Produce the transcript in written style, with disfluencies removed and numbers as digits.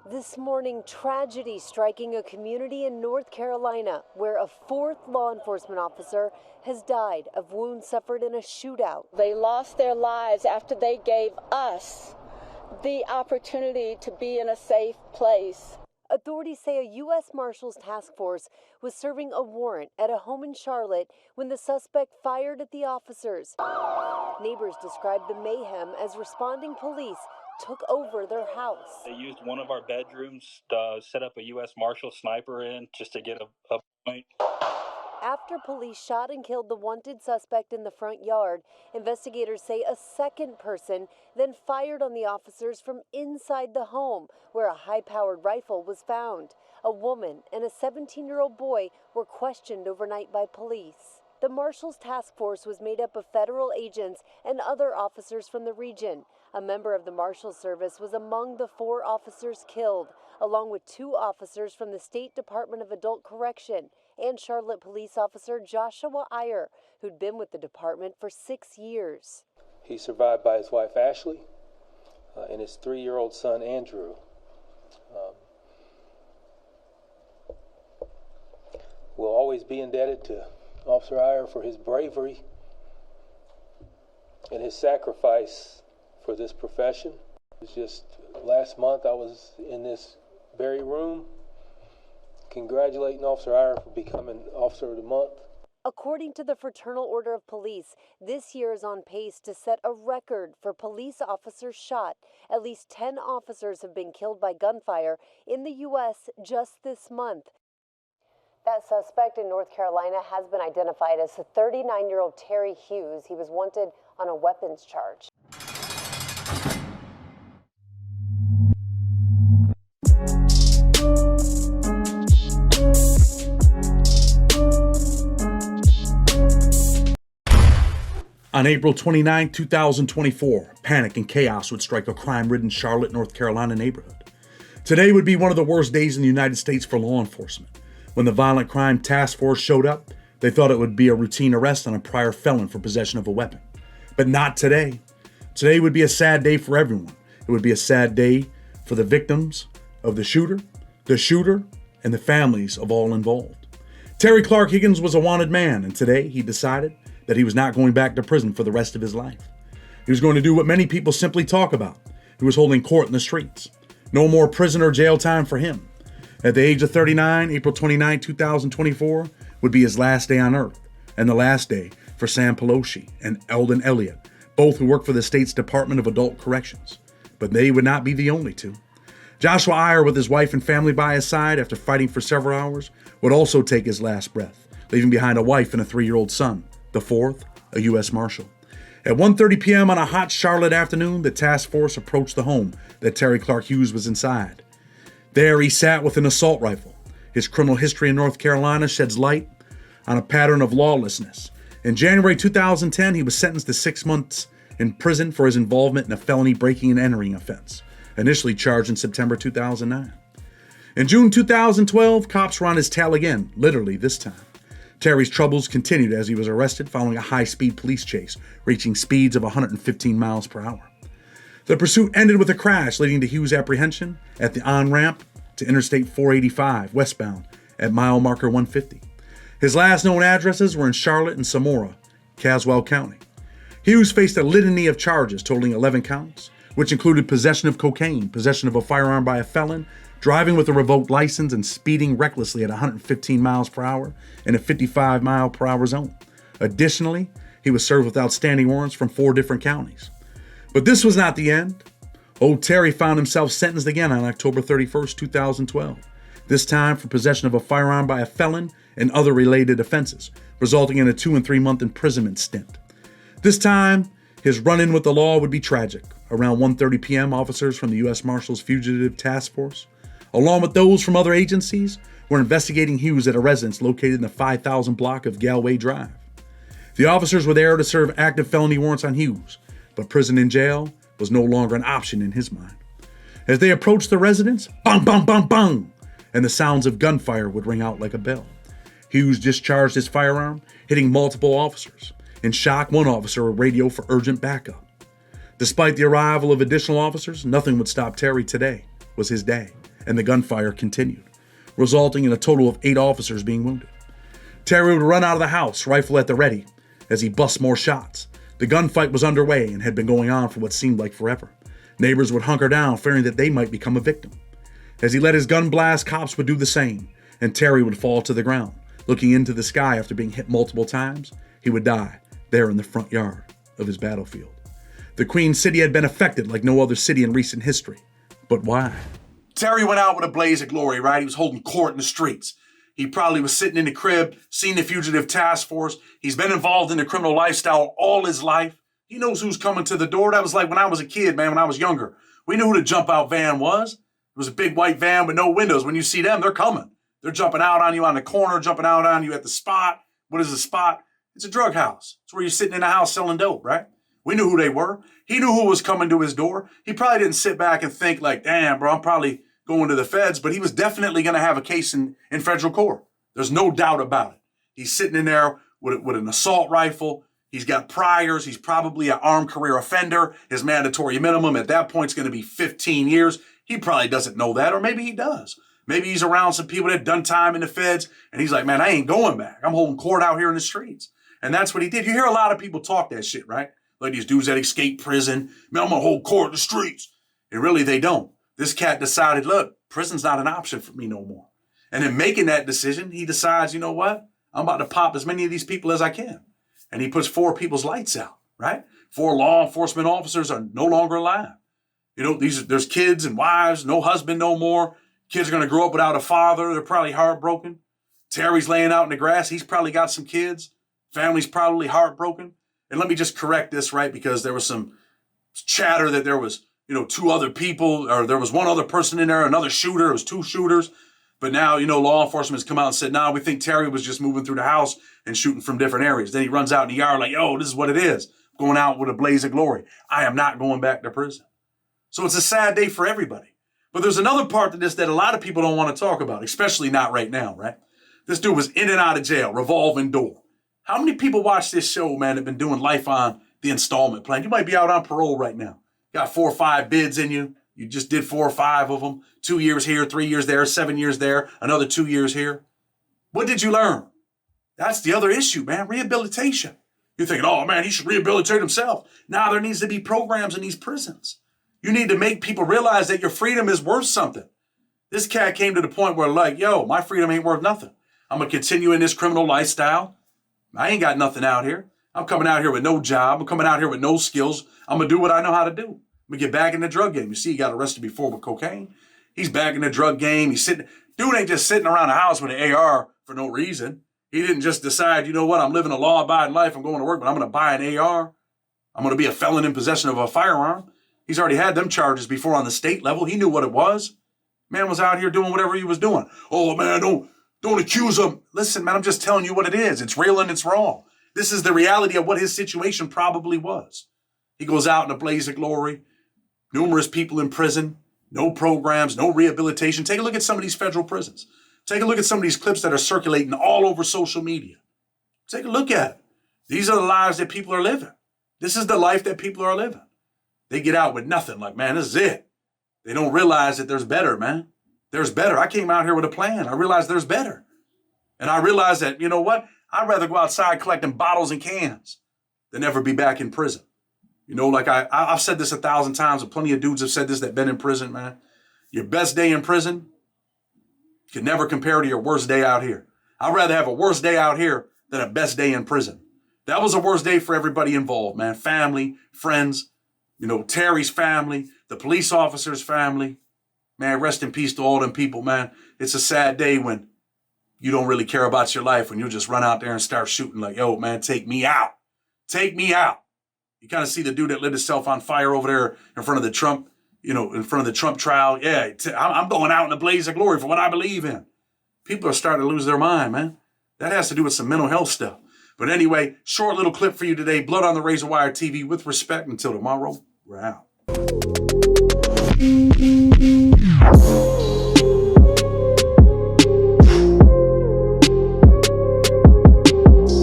This morning, tragedy striking a community in North Carolina where a fourth law enforcement officer has died of wounds suffered in a shootout. They lost their lives after they gave us the opportunity to be in a safe place. Authorities say a U.S. Marshals task force was serving a warrant at a home in Charlotte when the suspect fired at the officers. Neighbors described the mayhem as responding police took over their house. They used one of our bedrooms to set up a U.S. Marshal sniper in just to get a point. After police shot and killed the wanted suspect in the front yard, investigators say a second person then fired on the officers from inside the home, where a high-powered rifle was found. A woman and a 17-year-old boy were questioned overnight by police. The Marshals Task Force was made up of federal agents and other officers from the region. A member of the Marshal Service was among the 4 officers killed, along with 2 officers from the State Department of Adult Correction and Charlotte police officer Joshua Iyer, who'd been with the department for 6 years. He's survived by his wife Ashley and his 3-year-old son Andrew. We'll always be indebted to Officer Iyer for his bravery and his sacrifice for this profession. It was just last month I was in this very room congratulating Officer Iyer for becoming Officer of the Month. According to the Fraternal Order of Police, this year is on pace to set a record for police officers shot. At least 10 officers have been killed by gunfire in the U.S. just this month. That suspect in North Carolina has been identified as 39-year-old Terry Hughes. He was wanted on a weapons charge. On April 29, 2024, panic and chaos would strike a crime-ridden Charlotte, North Carolina neighborhood. Today would be one of the worst days in the United States for law enforcement. When the Violent Crime Task Force showed up, they thought it would be a routine arrest on a prior felon for possession of a weapon. But not today. Today would be a sad day for everyone. It would be a sad day for the victims of the shooter, and the families of all involved. Terry Clark Higgins was a wanted man, and today he decided that he was not going back to prison for the rest of his life. He was going to do what many people simply talk about. He was holding court in the streets. No more prison or jail time for him. At the age of 39, April 29, 2024, would be his last day on earth, and the last day for Sam Pelosi and Eldon Elliott, both who work for the state's Department of Adult Corrections. But they would not be the only two. Joshua Iyer, with his wife and family by his side after fighting for several hours, would also take his last breath, leaving behind a wife and a 3-year-old son, the fourth, a U.S. Marshal. At 1:30 p.m. on a hot Charlotte afternoon, the task force approached the home that Terry Clark Hughes was inside. There he sat with an assault rifle. His criminal history in North Carolina sheds light on a pattern of lawlessness. In January 2010, he was sentenced to 6 months in prison for his involvement in a felony breaking and entering offense, initially charged in September 2009. In June 2012, cops were on his tail again, literally this time. Terry's troubles continued as he was arrested following a high-speed police chase, reaching speeds of 115 miles per hour. The pursuit ended with a crash, leading to Hughes' apprehension at the on-ramp to Interstate 485 westbound at mile marker 150. His last known addresses were in Charlotte and Samora, Caswell County. Hughes faced a litany of charges totaling 11 counts, which included possession of cocaine, possession of a firearm by a felon, driving with a revoked license, and speeding recklessly at 115 miles per hour in a 55 mile per hour zone. Additionally, he was served with outstanding warrants from 4 different counties. But this was not the end. Old Terry found himself sentenced again on October 31st, 2012, this time for possession of a firearm by a felon and other related offenses, resulting in a 2 and 3 month imprisonment stint. This time, his run-in with the law would be tragic. Around 1:30 p.m., officers from the U.S. Marshals Fugitive Task Force, along with those from other agencies, were investigating Hughes at a residence located in the 5,000 block of Galway Drive. The officers were there to serve active felony warrants on Hughes, but prison and jail was no longer an option in his mind. As they approached the residence, bang, bang, bang, bang, and the sounds of gunfire would ring out like a bell. Hughes discharged his firearm, hitting multiple officers. In shock, one officer would radio for urgent backup. Despite the arrival of additional officers, nothing would stop Terry. Today was his day, and the gunfire continued, resulting in a total of 8 officers being wounded. Terry would run out of the house, rifle at the ready, as he busts more shots. The gunfight was underway and had been going on for what seemed like forever. Neighbors would hunker down, fearing that they might become a victim. As he let his gun blast, cops would do the same, and Terry would fall to the ground. Looking into the sky after being hit multiple times, he would die there in the front yard of his battlefield. The Queen City had been affected like no other city in recent history. But why? Terry went out with a blaze of glory, right? He was holding court in the streets. He probably was sitting in the crib, seen the fugitive task force. He's been involved in the criminal lifestyle all his life. He knows who's coming to the door. That was like when I was a kid, man, when I was younger. We knew who the jump out van was. It was a big white van with no windows. When you see them, they're coming. They're jumping out on you on the corner, jumping out on you at the spot. What is the spot? It's a drug house. It's where you're sitting in a house selling dope, right? We knew who they were. He knew who was coming to his door. He probably didn't sit back and think like, damn, bro, I'm probably going to the feds, but he was definitely going to have a case in federal court. There's no doubt about it. He's sitting in there with an assault rifle. He's got priors. He's probably an armed career offender. His mandatory minimum at that point is going to be 15 years. He probably doesn't know that, or maybe he does. Maybe he's around some people that done time in the feds, and he's like, man, I ain't going back. I'm holding court out here in the streets. And that's what he did. You hear a lot of people talk that shit, right? Like these dudes that escape prison. Man, I'm going to hold court in the streets. And really, they don't. This cat decided, look, prison's not an option for me no more. And in making that decision, he decides, you know what? I'm about to pop as many of these people as I can. And he puts 4 people's lights out, right? 4 law enforcement officers are no longer alive. You know, there's kids and wives, no husband no more. Kids are going to grow up without a father. They're probably heartbroken. Terry's laying out in the grass. He's probably got some kids. Family's probably heartbroken. And let me just correct this, right? Because there was some chatter that there was, 2 other people, or there was 1 other person in there, another shooter. It was 2 shooters. But now, law enforcement has come out and said, nah, we think Terry was just moving through the house and shooting from different areas. Then he runs out in the yard like, yo, this is what it is. Going out with a blaze of glory. I am not going back to prison. So it's a sad day for everybody. But there's another part to this that a lot of people don't want to talk about, especially not right now, right? This dude was in and out of jail, revolving door. How many people watch this show, man, that have been doing life on the installment plan? You might be out on parole right now. Got 4 or 5 bids in you. You just did 4 or 5 of them. 2 years here, 3 years there, 7 years there, another 2 years here. What did you learn? That's the other issue, man, rehabilitation. You're thinking, oh, man, he should rehabilitate himself. Now there needs to be programs in these prisons. You need to make people realize that your freedom is worth something. This cat came to the point where like, yo, my freedom ain't worth nothing. I'm going to continue in this criminal lifestyle. I ain't got nothing out here. I'm coming out here with no job. I'm coming out here with no skills. I'm going to do what I know how to do. I'm going to get back in the drug game. You see, he got arrested before with cocaine. He's back in the drug game. Dude ain't just sitting around the house with an AR for no reason. He didn't just decide, you know what, I'm living a law-abiding life. I'm going to work, but I'm going to buy an AR. I'm going to be a felon in possession of a firearm. He's already had them charges before on the state level. He knew what it was. Man was out here doing whatever he was doing. Oh, man, don't accuse him. Listen, man, I'm just telling you what it is. It's real and it's wrong. This is the reality of what his situation probably was. He goes out in a blaze of glory. Numerous people in prison. No programs, no rehabilitation. Take a look at some of these federal prisons. Take a look at some of these clips that are circulating all over social media. Take a look at it. These are the lives that people are living. This is the life that people are living. They get out with nothing. Like, man, this is it. They don't realize that there's better, man. There's better. I came out here with a plan. I realized there's better. And I realized that, you know what? I'd rather go outside collecting bottles and cans than ever be back in prison. Like I've said this 1,000 times, and plenty of dudes have said this that been in prison, man. Your best day in prison can never compare to your worst day out here. I'd rather have a worst day out here than a best day in prison. That was a worst day for everybody involved, man. Family, friends, Terry's family, the police officer's family. Man, rest in peace to all them people, man. It's a sad day when you don't really care about your life, when you just run out there and start shooting like, yo, man, take me out. Take me out. You kind of see the dude that lit himself on fire over there in front of the Trump, in front of the Trump trial. Yeah, I'm going out in a blaze of glory for what I believe in. People are starting to lose their mind, man. That has to do with some mental health stuff. But anyway, short little clip for you today. Blood on the Razor Wire TV with respect. Until tomorrow, we're out.